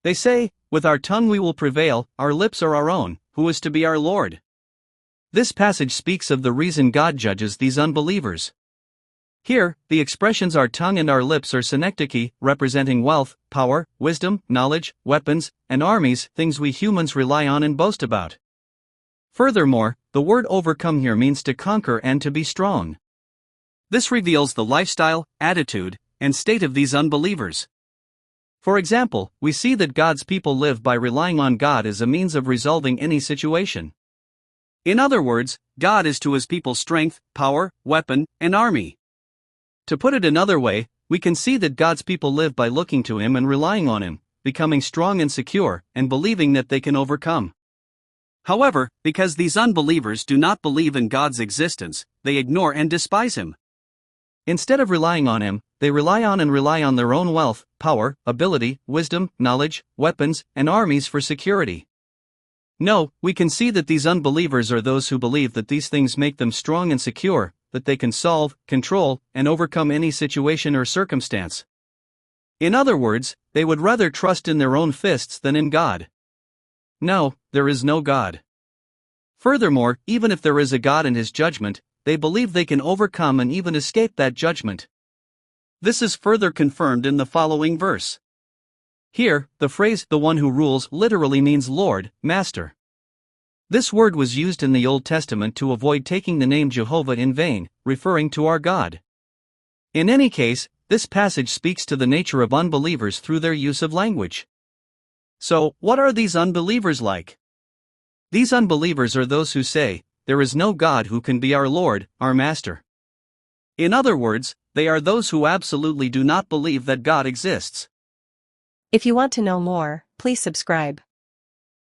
They say, "With our tongue we will prevail, our lips are our own, who is to be our Lord?" This passage speaks of the reason God judges these unbelievers. Here, the expressions our tongue and our lips are synecdoche, representing wealth, power, wisdom, knowledge, weapons, and armies, things we humans rely on and boast about. Furthermore, the word overcome here means to conquer and to be strong. This reveals the lifestyle, attitude, and state of these unbelievers. For example, we see that God's people live by relying on God as a means of resolving any situation. In other words, God is to his people strength, power, weapon, and army. To put it another way, we can see that God's people live by looking to him and relying on him, becoming strong and secure, and believing that they can overcome. However, because these unbelievers do not believe in God's existence, they ignore and despise him. Instead of relying on him, they rely on their own wealth, power, ability, wisdom, knowledge, weapons, and armies for security. No, we can see that these unbelievers are those who believe that these things make them strong and secure, that they can solve, control, and overcome any situation or circumstance. In other words, they would rather trust in their own fists than in God. No, there is no God. Furthermore, even if there is a God and his judgment, they believe they can overcome and even escape that judgment. This is further confirmed in the following verse. Here, the phrase, "the one who rules," literally means Lord, Master. This word was used in the Old Testament to avoid taking the name Jehovah in vain, referring to our God. In any case, this passage speaks to the nature of unbelievers through their use of language. So, what are these unbelievers like? These unbelievers are those who say, "There is no God who can be our Lord, our Master." In other words, they are those who absolutely do not believe that God exists. If you want to know more, please subscribe.